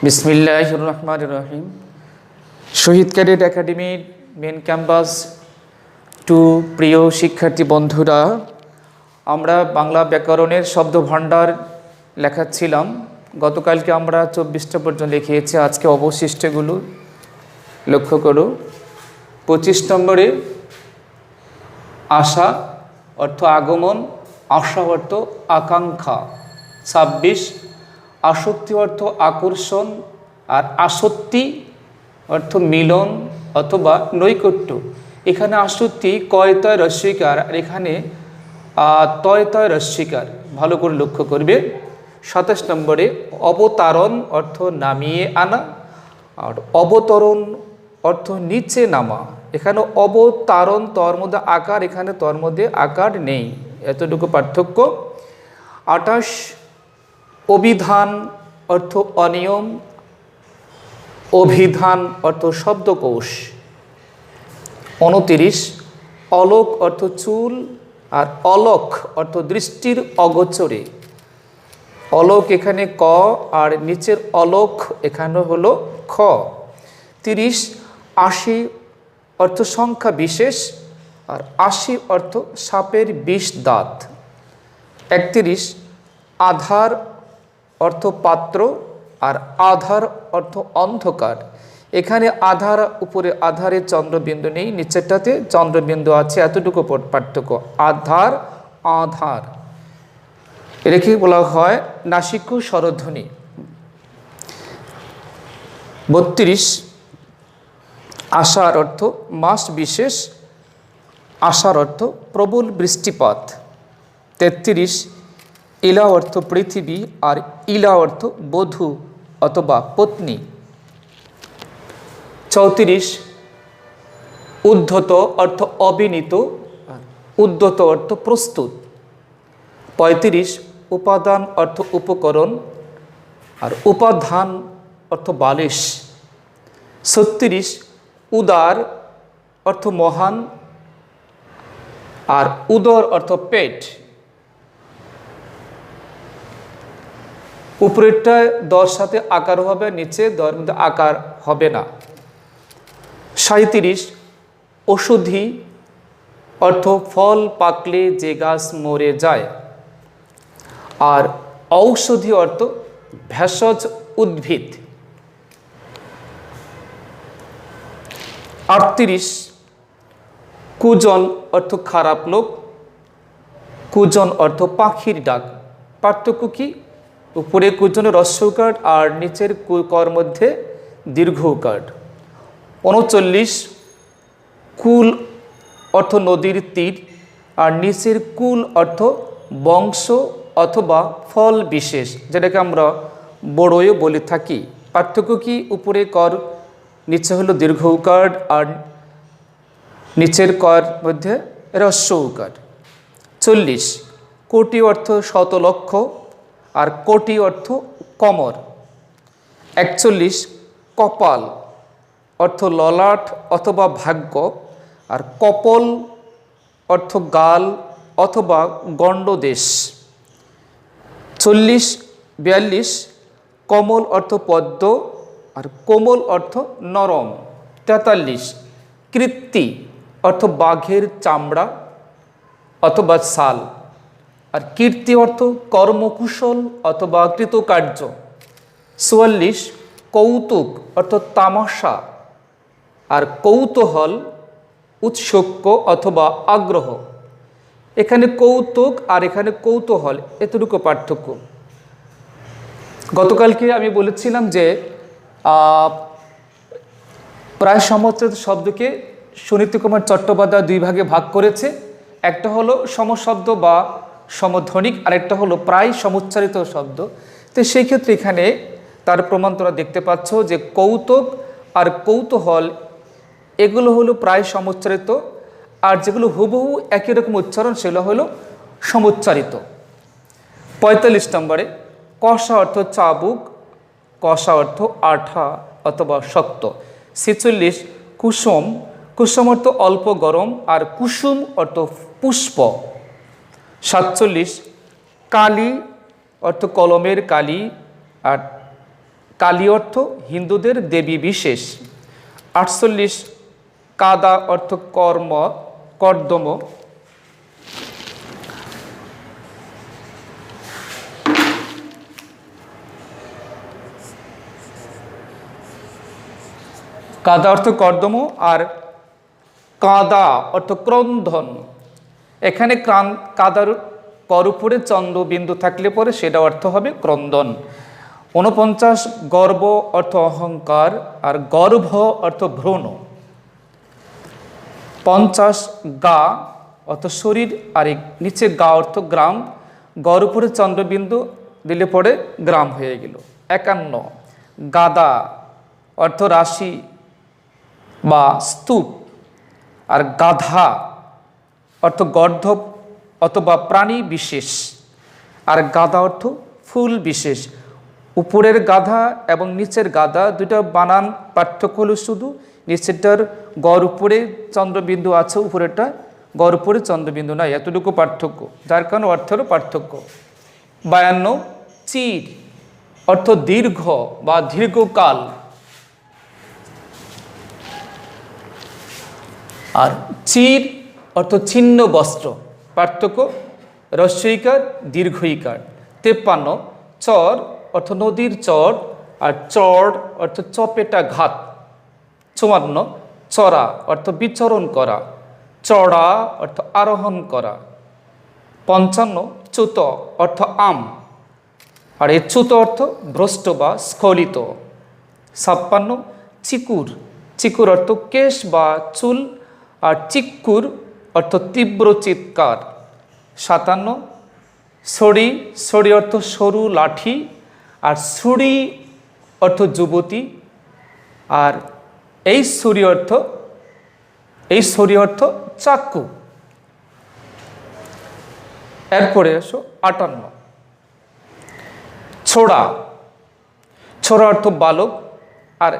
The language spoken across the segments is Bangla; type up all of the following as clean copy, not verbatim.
বিসমিল্লাহির রহমানির রহিম। শহীদ ক্যাডেট একাডেমির মেন ক্যাম্পাস টু প্রিয় শিক্ষার্থী বন্ধুরা, আমরা বাংলা ব্যাকরণের শব্দ ভাণ্ডার লেখাচ্ছিলাম। গতকালকে আমরা 24টা পর্যন্ত লিখিয়েছি, আজকে অবশিষ্টগুলো লক্ষ্য করো। 25 নম্বরে আশা অর্থ আগমন, আশা অর্থ আকাঙ্ক্ষা। 26 আসক্তি অর্থ আকর্ষণ, আর আসক্তি অর্থ মিলন অথবা নৈকট্য। এখানে আসক্তি কয় তয় রস্বীকার, আর এখানে তয় তয় রস্বীকার, ভালো করে লক্ষ্য করবে। 27 নম্বরে অবতারণ অর্থ নামিয়ে আনা, আর অবতরণ অর্থ নিচে নামা। এখানে অবতারণ তর মধ্যে আকার, এখানে তর মধ্যে আকার নেই, এতটুকু পার্থক্য। 28 অভিধান অর্থ অনিয়ম, অভিধান অর্থ শব্দকোষ। 29 অলোক অর্থ চুল, আর অলোক অর্থ দৃষ্টির অগোচরে। অলোক এখানে ক, আর নিচের অলোক এখানে হলো খ। 30 80 অর্থ সংখ্যা বিশেষ, আর 80 অর্থ সাপের 20 দাঁত। 31 আধার অর্থ পাত্র, আর আধার অর্থ অন্ধকার। এখানে আধার উপরে আধারে চন্দ্রবিন্দু নেই, নিচেরটাতে চন্দ্রবিন্দু আছে, এতটুকু পার্থক্য। আধার আধার এটাকে বলা হয় নাসিক স্বরধ্বনি। 32 আষাঢ় অর্থ মাস বিশেষ, আষাঢ় অর্থ প্রবল বৃষ্টিপাত। 33 ইলা অর্থ পৃথিবী, আর ইলা অর্থ বধূ অথবা পত্নী। 34 উদ্ধত অর্থ অবিনীত, উদ্ধত অর্থ প্রস্তুত। 35 উপাদান অর্থ উপকরণ, আর উপাধান অর্থ বালিশ। 36 উদার অর্থ মহান, আর উদর অর্থ পেট। উপরেরটায় দর সাথে আকার হবে, নিচে দর মধ্যে আকার হবে না। 37 ঔষধি অর্থ ফল পাকলে যে গাছ মরে যায়, আর ঔষধি অর্থ ভেষজ উদ্ভিদ। 38 কুজন অর্থ খারাপ লোক, কুজন অর্থ পাখির ডাক। পার্থক্য কি? উপরে কুজনের হ্রস্বকার, আর নিচের কর মধ্যে দীর্ঘকার। 39 কুল অর্থ নদীর তীর, আর নিচের কুল অর্থ বংশ অথবা ফল বিশেষ, যেটাকে আমরা বড়ই বলে থাকি। পার্থক্য কি? উপরে কর, নিচে হলো দীর্ঘকার, আর নিচের কর মধ্যে হ্রস্বকার। 40 কোটি অর্থ শত লক্ষ, আর কোটি অর্থ কমর। 41 কপাল অর্থ ললাট অথবা ভাগ্য, আর কপল অর্থ গাল অথবা গণ্ডদেশ। 42 কমল অর্থ পদ্ম, আর কোমল অর্থ নরম। 43 কৃত্তি অর্থ বাঘের চামড়া অথবা ছাল, আর কীর্তি অর্থ কর্মকুশল অথবা কৃতকার্য। 44 কৌতুক অর্থ তামাশা, আর কৌতূহল উৎসুক অথবা আগ্রহ। এখানে কৌতুক আর এখানে কৌতূহল, এতটুকু পার্থক্য। গতকালকে আমি বলেছিলাম যে প্রায় সমচ্চারিত শব্দকে সুনীতি কুমার চট্টোপাধ্যায় দুই ভাগে ভাগ করেছে। একটা হলো সমশব্দ বা সমধ্বনিক, আরেকটা হলো প্রায় সমুচ্চারিত শব্দ। তো সেই ক্ষেত্রে এখানে তার প্রমাণ তোমরা দেখতে পাচ্ছ যে কৌতুক আর কৌতূহল এগুলো হলো প্রায় সমুচ্চারিত, আর যেগুলো হুবহু একই রকম উচ্চারণ সেগুলো হলো সমুচ্চারিত। 45 নম্বরে কষা অর্থ চাবুক, কষা অর্থ আঠা অথবা শক্ত। 46 কুসুম, কুসুম অর্থ অল্প গরম, আর কুসুম অর্থ পুষ্প। 47 কালি অর্থ কলমের কালি, আর কালী অর্থ হিন্দুদের দেবী বিশেষ। 48 কাদা অর্থ কর্দম। কাদা অর্থ কর্দম আর কাদা অর্থ ক্রন্দন। এখানে কাদার কর উপরে চন্দ্রবিন্দু থাকলে পরে সেটা অর্থ হবে ক্রন্দন। 49 গর্ব অর্থ অহংকার আর গর্ভ অর্থ ভ্রূণ। 50 গা অর্থ শরীর আর নিচে গা অর্থ গ্রাম, গড় উপরে চন্দ্রবিন্দু দিলে পরে গ্রাম হয়ে গেল। 51 গাদা অর্থ রাশি বা স্তূপ আর গাধা অর্থ গর্ধব অথবা প্রাণী বিশেষ আর গাদা অর্থ ফুল বিশেষ। উপরের গাধা এবং নিচের গাধা দুটো বানান পার্থক্য হলো শুধু নিচেরটার গড় উপরে চন্দ্রবিন্দু আছে, উপরেরটা গড় উপরে চন্দ্রবিন্দু নাই, এতটুকু পার্থক্য, যার কারণে অর্থেরও পার্থক্য। 52 চির অর্থ দীর্ঘ বা দীর্ঘকাল আর চির অর্থ ছিন্ন বস্ত্র, পার্থক্য হ্রস্বইকার দীর্ঘইকার। 53 চর অর্থ নদীর চর আর চর অর্থ চপেটা ঘাত। 54 চড়া অর্থ বিচরণ করা, চড়া অর্থ আরোহণ করা। 55 চ্যুত অর্থ আম আর এই চ্যুত অর্থ ভ্রষ্ট বা স্খলিত। 56 চিকুর, চিকুর অর্থ কেশ বা চুল আর চিক্কুর অর্থ তীব্র চিৎকার। 57 ছড়ি, ছড়ি অর্থ সরু লাঠি আর ছুরি অর্থ যুবতী আর এই ছড়ি অর্থ চাক্কু। এরপরে আসো 58 ছোড়া, ছোড়া অর্থ বালক আর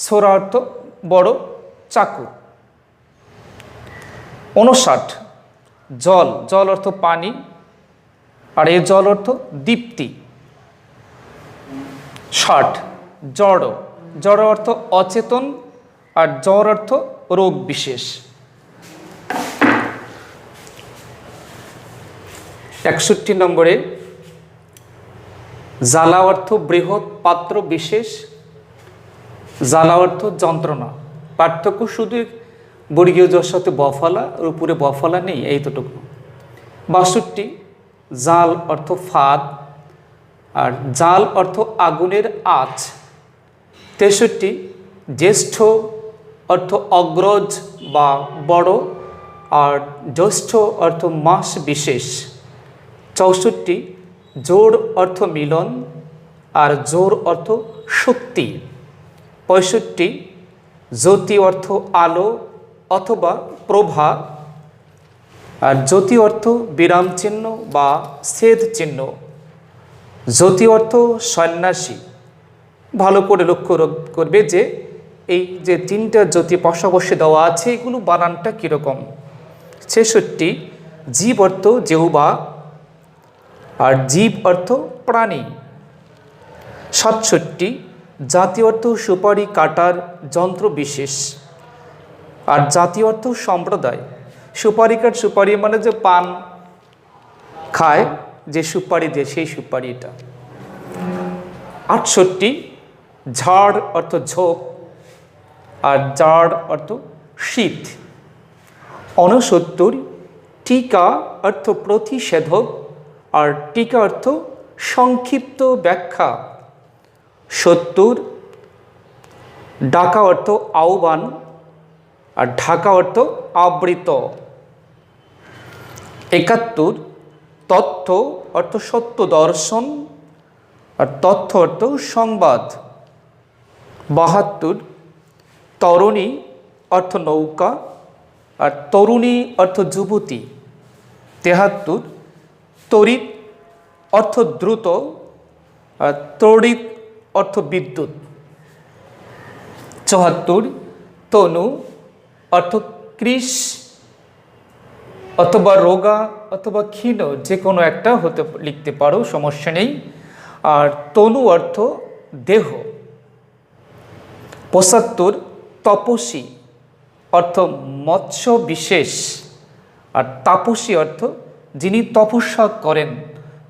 ছোড়া অর্থ বড় চাকু। 59 জল, জল অর্থ পানি আর এই জল অর্থ দীপ্তি। 60 জড়, জড় অর্থ অচেতন আর জ্বর অর্থ রোগ বিশেষ। 61 নম্বরে জ্বালা অর্থ বৃহৎ পাত্র বিশেষ, জ্বালা অর্থ যন্ত্রণা, পার্থক্য শুধু বর্গীয় জর সাথে বফলা আর উপরে বফলা নেই, এইতটুকু। 62 জাল অর্থ ফাঁদ আর জাল অর্থ আগুনের আঁচ। 63 জ্যেষ্ঠ অর্থ অগ্রজ বা বড় আর জ্যৈষ্ঠ অর্থ মাস বিশেষ। 64 জোর অর্থ মিলন আর জোর অর্থ শক্তি। 65 জ্যোতি অর্থ আলো অথবা প্রভা আর জ্যোতি অর্থ বিরাম চিহ্ন বা ছেদ চিহ্ন। জ্যোতি অর্থ সন্ন্যাসী। ভালো করে লক্ষ্য করবে যে এই যে তিনটা জ্যোতি পাশাপাশি দেওয়া আছে এগুলো বানানটা কীরকম। 66 জীব অর্থ জিহ্বা আর জীব অর্থ প্রাণী। 67 জাতি অর্থ সুপারি কাটার যন্ত্র বিশেষ আর জাতি অর্থ সম্প্রদায়। সুপারি কাঠ, সুপারি মানে যে পান খায় যে সুপারি দিয়ে সেই সুপারিটা। 68 ঝাড় অর্থ ঝোপ আর জাড় অর্থ শীত। 69 টিকা অর্থ প্রতিষেধক আর টিকা অর্থ সংক্ষিপ্ত ব্যাখ্যা। 70 ডাকা অর্থ আহ্বান আর ঢাকা অর্থ আবৃত। 71 তথ্য অর্থ সত্য দর্শন আর তথ্য অর্থ সংবাদ। 72 তরুণী অর্থ নৌকা আর তরুণী অর্থ যুবতী। 73 তড়িৎ অর্থ দ্রুত আর তড়িৎ অর্থ বিদ্যুৎ। 74 তনু অর্থ কৃষ অথবা রোগা অথবা ক্ষীণ, যে কোনো একটা হতে লিখতে পারো, সমস্যা নেই। আর তনু অর্থ দেহ। 75 তপস্বী অর্থ মৎস্য বিশেষ, আর তাপসী অর্থ যিনি তপস্যা করেন।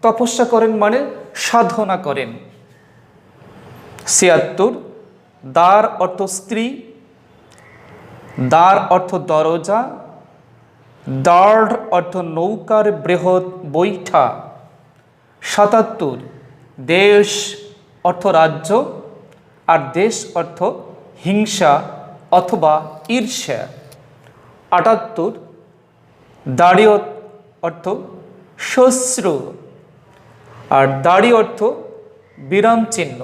তপস্যা করেন মানে সাধনা করেন। 76 দ্বার অর্থ স্ত্রী, দ্বার অর্থ দরজা, দাঁড় অর্থ নৌকার বৃহৎ বৈঠা। 77 দেশ অর্থ রাজ্য, আর দেশ অর্থ হিংসা অথবা ঈর্ষা। 78 দাড়ি অর্থ শ্বশ্রু, আর দাড়ি অর্থ বিরাম চিহ্ন,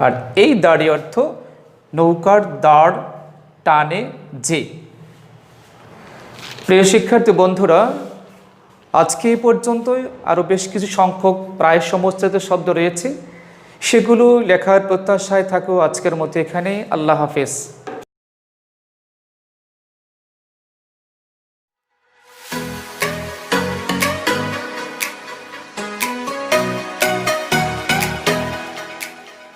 আর এই দাড়ি অর্থ নৌকার দাঁড় টানে যে। প্রিয় শিক্ষার্থী বন্ধুরা, আজকে এই পর্যন্তই। আরও বেশ কিছু সংখ্যক প্রায় সমস্ত শব্দ রয়েছে, সেগুলো লেখার প্রত্যাশায় থাকো। আজকের মতো এখানে। আল্লাহ হাফেজ।